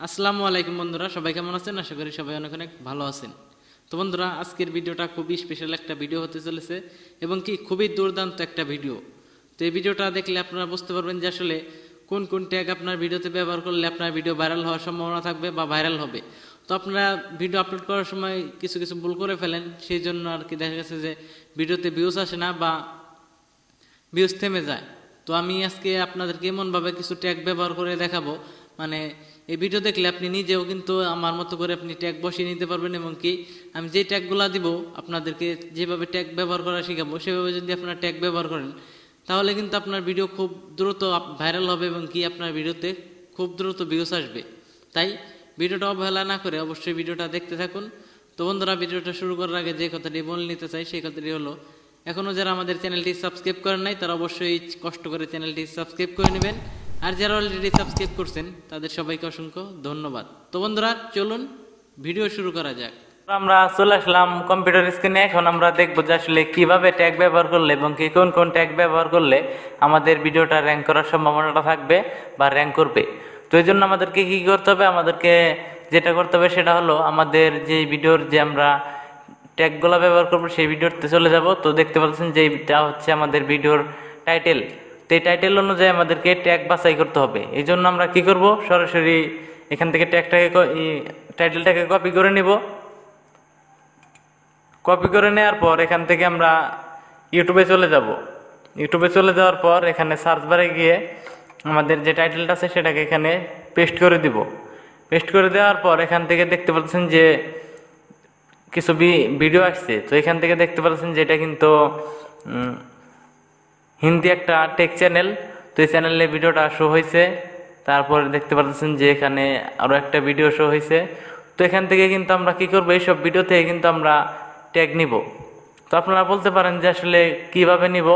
আসসালামু আলাইকুম বন্ধুরা, সবাই কেমন আছেন? আশা করি সবাই অনেক অনেক ভালো আছেন। তো বন্ধুরা, আজকের ভিডিওটা খুবই স্পেশাল একটা ভিডিও হতে চলেছে এবং কি খুবই দুর্দান্ত একটা ভিডিও। তো এই ভিডিওটা দেখলে আপনারা বুঝতে পারবেন যে আসলে কোন কোন ট্যাগ আপনার ভিডিওতে ব্যবহার করলে আপনার ভিডিও ভাইরাল হওয়ার সম্ভাবনা থাকবে বা ভাইরাল হবে। তো আপনারা ভিডিও আপলোড করার সময় কিছু কিছু ভুল করে ফেলেন, সেই জন্য আর কি দেখা গেছে যে ভিডিওতে ভিউজ আসে না বা ভিউজ থেমে যায়। তো আমি আজকে আপনাদেরকে এমনভাবে কিছু ট্যাগ ব্যবহার করে দেখাবো, মানে এই ভিডিও দেখলে আপনি নিজেও কিন্তু আমার মতো করে আপনি ট্যাগ বসিয়ে নিতে পারবেন এবং কি আমি যে ট্যাগগুলো দিব আপনাদেরকে যেভাবে ট্যাগ ব্যবহার করা শেখাবো সেভাবে যদি আপনারা ট্যাগ ব্যবহার করেন তাহলে কিন্তু আপনার ভিডিও খুব দ্রুত ভাইরাল হবে এবং কি আপনার ভিডিওতে খুব দ্রুত ভিউজ আসবে। তাই ভিডিওটা অবহেলা না করে অবশ্যই ভিডিওটা দেখতে থাকুন। তো বন্ধুরা, ভিডিওটা শুরু করার আগে যে কথাটি বলে নিতে চাই সেই কথাটি হলো, এখনও যারা আমাদের চ্যানেলটি সাবস্ক্রাইব করেন নাই তারা অবশ্যই কষ্ট করে চ্যানেলটি সাবস্ক্রাইব করে নেবেন, আর যারা অলরেডি সাবস্ক্রাইব করছেন তাদের সবাইকে অসংখ্য ধন্যবাদ। তো বন্ধুরা, চলুন ভিডিও শুরু করা যাক। আমরা চলে আসলাম কম্পিউটার স্ক্রিনে। এখন আমরা দেখবো যে আসলে কিভাবে ট্যাগ ব্যবহার করলে এবং কি কোন কোন ট্যাগ ব্যবহার করলে আমাদের ভিডিওটা র্যাঙ্ক করার সম্ভাবনাটা থাকবে বা র্যাঙ্ক করবে। তো এই জন্য আমাদেরকে কি করতে হবে, আমাদেরকে যেটা করতে হবে সেটা হলো আমাদের যে ভিডিওর যে আমরা ট্যাগগুলো ব্যবহার করবো সেই ভিডিওতে চলে যাব। তো দেখতে পাচ্ছেন যে এটা হচ্ছে আমাদের ভিডিওর টাইটেল। তো এই টাইটেল অনুযায়ী আমাদেরকে ট্যাগ বাছাই করতে হবে। এই জন্য আমরা কি করব, সরাসরি এখান থেকে টাইটেলটাকে কপি করে নিব। কপি করে নেওয়ার পর এখান থেকে আমরা ইউটিউবে চলে যাব। ইউটিউবে চলে যাওয়ার পর এখানে সার্চ বারে গিয়ে আমাদের যে টাইটেলটা আছে সেটাকে এখানে পেস্ট করে দিব। পেস্ট করে দেওয়ার পর এখান থেকে দেখতে পাচ্ছেন যে কিছু ভিডিও আসছে। তো এখান থেকে দেখতে পাচ্ছেন যে এটা কিন্তু হিন্দি একটা টেক চ্যানেল। তো এই চ্যানেলে ভিডিওটা শো হয়েছে। তারপর দেখতে পাচ্ছেন যে এখানে আরও একটা ভিডিও শো হয়েছে। তো এখান থেকে কিন্তু আমরা কি করব, এইসব ভিডিও থেকে কিন্তু আমরা ট্যাগ নিব। তো আপনারা বলতে পারেন যে আসলে কিভাবে নিব।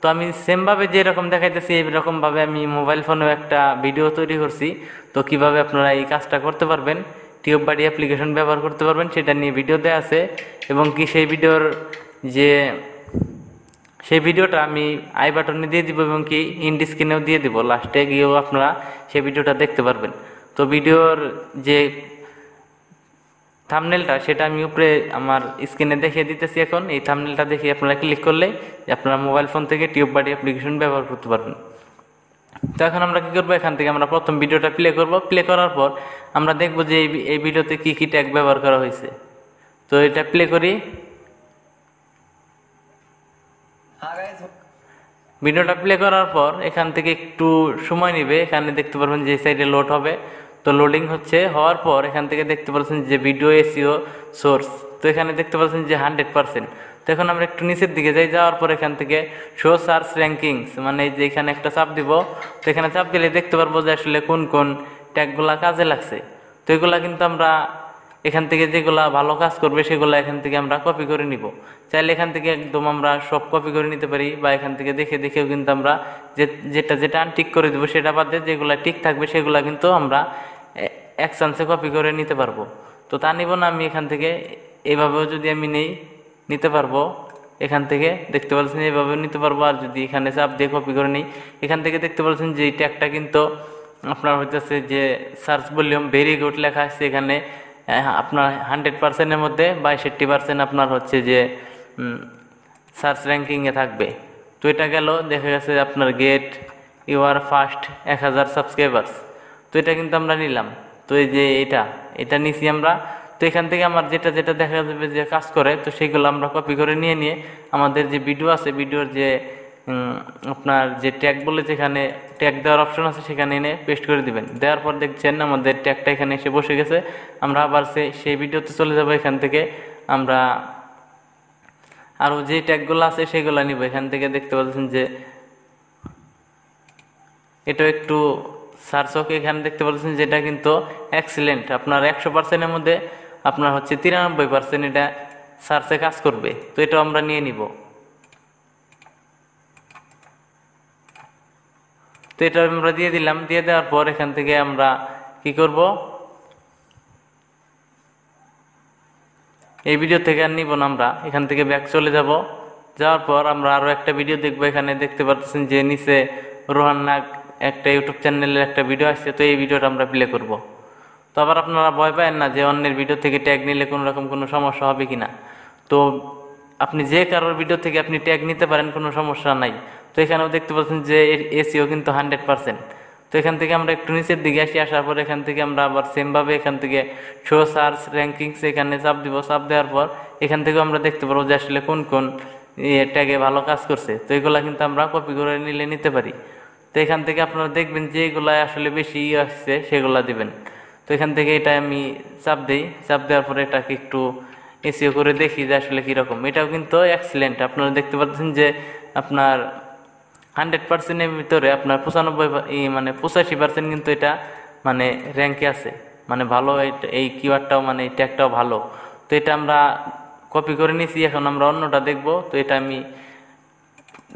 তো আমি সেমভাবে যেরকম দেখাইতেছি এইরকমভাবে আমি মোবাইল ফোনেও একটা ভিডিও তৈরি করছি। তো কিভাবে আপনারা এই কাজটা করতে পারবেন, টিউব বাড়ি অ্যাপ্লিকেশন ব্যবহার করতে পারবেন সেটা নিয়ে ভিডিও দেওয়া আছে। এবং কি সেই ভিডিওটা আমি আই বাটনে দিয়ে দিব এবং কি ইন্ড স্ক্রিনেও দিয়ে দিব, লাস্টে গিয়েও আপনারা সেই ভিডিওটা দেখতে পারবেন। তো ভিডিওর যে থাম্বনেলটা সেটা আমি উপরে আমার স্ক্রিনে দেখিয়ে দিতেছি। এখন এই থাম্বনেলটা দেখে আপনারা ক্লিক করলে আপনারা মোবাইল ফোন থেকে টিউব বাড়ি অ্যাপ্লিকেশন ব্যবহার করতে পারবেন। তো এখন আমরা কী করবো, এখান থেকে আমরা প্রথম ভিডিওটা প্লে করব। প্লে করার পর আমরা দেখব যে এই ভিডিওতে কী কী ট্যাগ ব্যবহার করা হয়েছে। তো এটা প্লে করি। ভিডিওটা প্লে করার পর এখান থেকে একটু সময় নেবে। এখানে দেখতে পারবেন যে সাইডে লোড হবে। তো লোডিং হওয়ার পর এখান থেকে দেখতে পাচ্ছেন যে ভিডিও এসইও সোর্স। তো এখানে দেখতে পাচ্ছেন যে 100%। তো এখন আমরা একটু নিচের দিকে যাওয়ার পর এখান থেকে শো সার্চ র্যাঙ্কিংস, মানে যে এখানে একটা চাপ দিব। তো এখানে চাপ দিলে দেখতে পারবো যে আসলে কোন কোন ট্যাগগুলা কাজে লাগছে। তো এগুলা কিন্তু আমরা এখান থেকে যেগুলা ভালো কাজ করবে সেগুলো এখান থেকে আমরা কপি করে নিব। চাইলে এখান থেকে একদম আমরা সব কপি করে নিতে পারি, বা এখান থেকে দেখেও কিন্তু আমরা যেটা আনটিক করে দেবো সেটা বাদে যেগুলো টিক থাকবে সেগুলো কিন্তু আমরা এক চান্সে কপি করে নিতে পারবো। তো তা নিব না, আমি এখান থেকে এইভাবেও যদি আমি নিতে পারবো। এখান থেকে দেখতে পাচ্ছেন এইভাবেও নিতে পারবো। আর যদি এখানে চাপ দিয়ে কপি করে নিই, এখান থেকে দেখতে পাচ্ছেন যে এই ট্যাগটা কিন্তু আপনার হইতেছে যে সার্চ ভলিউম ভেরি গুড লেখা আছে। এখানে আপনার 100%-এর মধ্যে 62% আপনার হচ্ছে যে সার্চ র্যাঙ্কিংয়ে থাকবে। তো এটা গেল, দেখা গেছে আপনার গেট ইউর ফার্স্ট 1000 সাবস্ক্রাইবার্স। তো এটা কিন্তু আমরা নিলাম। তো এই যে এটা নিছি আমরা। তো এখান থেকে আমার যেটা দেখা যাবে যে কাজ করে, তো সেইগুলো আমরা কপি করে নিয়ে আমাদের যে ভিডিও আছে, ভিডিওর যে আপনার যে ট্যাগ বলে যেখানে ট্যাগ দেওয়ার অপশন আছে সেখানে এনে পেস্ট করে দিবেন। দেওয়ার পর দেখছেন আমাদের ট্যাগটা এখানে এসে বসে গেছে। আমরা আবার সেই ভিডিওতে চলে যাব। এখান থেকে আমরা আরও যে ট্যাগগুলো আছে সেগুলো নিব। এখান থেকে দেখতে পাচ্ছেন যে এটা একটু সার্চ হোক। এখানে দেখতে পাচ্ছেন যে এটা কিন্তু এক্সিলেন্ট, আপনার 100%-এর মধ্যে আপনার হচ্ছে 93% এটা সার্চে কাজ করবে। তো এটাও আমরা নিয়ে নিব। তো এটা আমরা দিয়ে দিলাম। দিয়ে দেওয়ার পর এখান থেকে আমরা কি করব, এই ভিডিও থেকে আর নিব না, আমরা এখান থেকে ব্যাক চলে যাব। যাওয়ার পর আমরা আরও একটা ভিডিও দেখবো। এখানে দেখতে পাচ্ছেন যে নিচে রোহান নাগ একটা ইউটিউব চ্যানেলের একটা ভিডিও আসছে। তো এই ভিডিওটা আমরা প্লে করব। তো আবার আপনারা ভয় পায় না যে অন্যের ভিডিও থেকে ট্যাগ নিলে কোনো রকম কোনো সমস্যা হবে কিনা। তো আপনি যে কারোর ভিডিও থেকে আপনি ট্যাগ নিতে পারেন, কোনো সমস্যা নাই। তো এখানেও দেখতে পাচ্ছেন যে এর এসিও কিন্তু 100%। তো এখান থেকে আমরা একটু নিচের দিকে আসার পর এখান থেকে আমরা আবার সেমভাবে এখান থেকে শো সার্চ র্যাঙ্কিংস এখানে চাপ দিব। চাপ দেওয়ার পর এখান থেকেও আমরা দেখতে পারবো যে আসলে কোন কোন ট্যাগে ভালো কাজ করছে। তো এগুলা কিন্তু আমরা কপি করে নিতে পারি। তো এখান থেকে আপনারা দেখবেন যে এগুলা আসলে বেশি আসছে সেগুলা দিবেন। তো এখান থেকে এটা আমি চাপ দিই। চাপ দেওয়ার পরে এটাকে একটু এসিও করে দেখি যে আসলে কীরকম। এটাও কিন্তু এক্সিলেন্ট। আপনারা দেখতে পাচ্ছেন যে আপনার 100%-এর ভিতরে আপনার 95 মানে 85% কিন্তু এটা মানে র্যাঙ্কে আছে, মানে ভালো। এই কিওয়ার্ডটাও মানে এই ট্যাগটাও ভালো। তো এটা আমরা কপি করে নিয়েছি, এখন আমরা অন্যটা দেখব। তো এটা আমি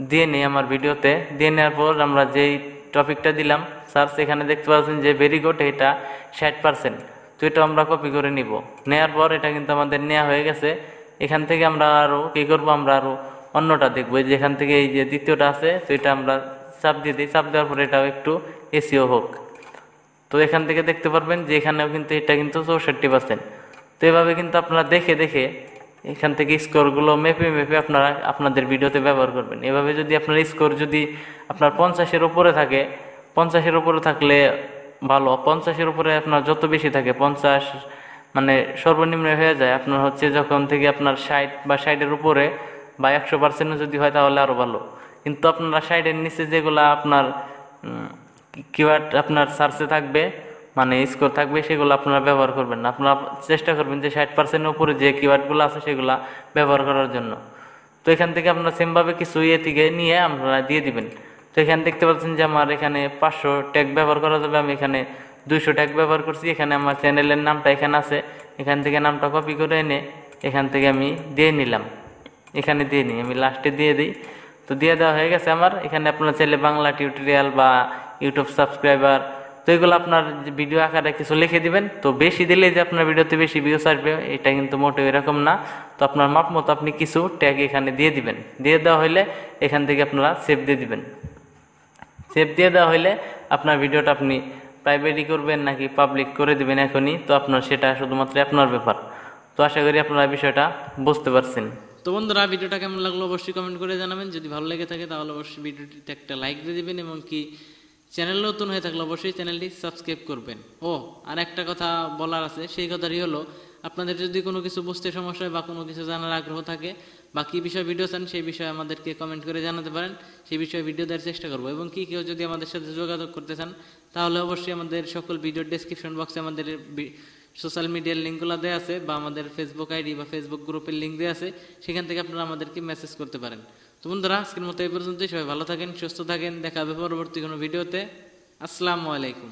দিয়ে নিই আমার ভিডিওতে। দিয়ে নেওয়ার পর আমরা যেই টপিকটা দিলাম সার্চ, এখানে দেখতে পাচ্ছেন যে ভেরি গুড, এটা 60%। তো এটা আমরা কপি করে নিব। নেওয়ার পর এটা কিন্তু আমাদের নেওয়া হয়ে গেছে। এখান থেকে আমরা আরও কী করবো, আমরা আরও অন্যটা দেখবো। যেখান থেকে এই যে দ্বিতীয়টা আছে, তো এটা আমরা চাপ দিয়ে দিই। চাপ দেওয়ার পরে এটাও একটু এসিও হোক। তো এখান থেকে দেখতে পারবেন যে এখানেও কিন্তু এটা কিন্তু 64%। তো এভাবে কিন্তু আপনারা দেখে দেখে এখান থেকে স্কোরগুলো মেপে মেপে আপনারা আপনাদের ভিডিওতে ব্যবহার করবেন। এভাবে যদি আপনার স্কোর যদি আপনার 50-এর উপরে থাকে, 50-এর উপরে থাকলে ভালো। 50-এর উপরে আপনার যত বেশি থাকে, 50 মানে সর্বনিম্ন হয়ে যায় আপনার হচ্ছে যখন থেকে আপনার 60 বা 60-এর উপরে বা 100% যদি হয় তাহলে আরও ভালো। কিন্তু আপনারা 60-এর নিচে যেগুলা আপনার কিওয়ার্ড আপনার সার্চে থাকবে, মানে স্কোর থাকবে, সেগুলো আপনারা ব্যবহার করবেন না। আপনারা চেষ্টা করবেন যে 60%-এর উপরে যে কিওয়ার্ডগুলো আছে সেগুলো ব্যবহার করার জন্য। তো এখান থেকে আপনারা সেমভাবে কিছু থেকে নিয়ে আপনারা দিয়ে দিবেন। তো এখানে দেখতে পাচ্ছেন যে আমার এখানে 500 ট্যাগ ব্যবহার করা যাবে। আমি এখানে 200 ট্যাগ ব্যবহার করছি। এখানে আমার চ্যানেলের নামটা এখানে আছে। এখান থেকে নামটা কপি করে এনে এখান থেকে আমি দিয়ে নিলাম। এখানে দিয়ে নিই, আমি লাস্টে দিয়ে দিই। তো দিয়ে দেওয়া হয়ে গেছে আমার। এখানে আপনারা চাইলে বাংলা টিউটোরিয়াল বা ইউটিউব সাবস্ক্রাইবার, তো এগুলো আপনার ভিডিও আকারে কিছু লিখে দিবেন। তো বেশি দিলে যে আপনার ভিডিওতে বেশি ভিউস আসবে এটা কিন্তু মোটেও এরকম না। তো আপনার মাপ মতো আপনি কিছু ট্যাগ এখানে দিয়ে দিবেন। দিয়ে দেওয়া হইলে এখান থেকে আপনারা সেভ দিয়ে দিবেন। সেভ দিয়ে দেওয়া হইলে আপনার ভিডিওটা আপনি প্রাইভেটই করবেন নাকি পাবলিক করে দিবেন এখনই, তো আপনার সেটা শুধুমাত্র আপনার ব্যাপার। তো আশা করি আপনারা বিষয়টা বুঝতে পারছেন। তো বন্ধুরা, ভিডিওটা কেমন লাগলো অবশ্যই কমেন্ট করে জানাবেন। যদি ভালো লেগে থাকে তাহলে অবশ্যই ভিডিওটিতে একটা লাইক দিয়ে দিবেন, এবং কি চ্যানেল নতুন হয়ে থাকলে অবশ্যই চ্যানেলটি সাবস্ক্রাইব করবেন। ও আর একটা কথা বলার আছে, সেই কথাটি হলো আপনাদের যদি কোনো কিছু বুঝতে সমস্যা হয় বা কোনো কিছু জানার আগ্রহ থাকে বা কী বিষয়ে ভিডিও চান সেই বিষয়ে আমাদেরকে কমেন্ট করে জানাতে পারেন। সেই বিষয়ে ভিডিও দেওয়ার চেষ্টা করবো। এবং কি কেউ যদি আমাদের সাথে যোগাযোগ করতে চান তাহলে অবশ্যই আমাদের সকল ভিডিওর ডেসক্রিপশন বক্সে আমাদের সোশ্যাল মিডিয়ার লিঙ্কগুলো দেওয়া আছে, বা আমাদের ফেসবুক আইডি বা ফেসবুক গ্রুপের লিঙ্ক দেওয়া আছে, সেখান থেকে আপনারা আমাদেরকে মেসেজ করতে পারেন। তো বন্ধুরা, আজকের মতো এই পর্যন্তই। সবাই ভালো থাকেন, সুস্থ থাকেন। দেখা হবে পরবর্তী কোনো ভিডিওতে। আসসালামু আলাইকুম।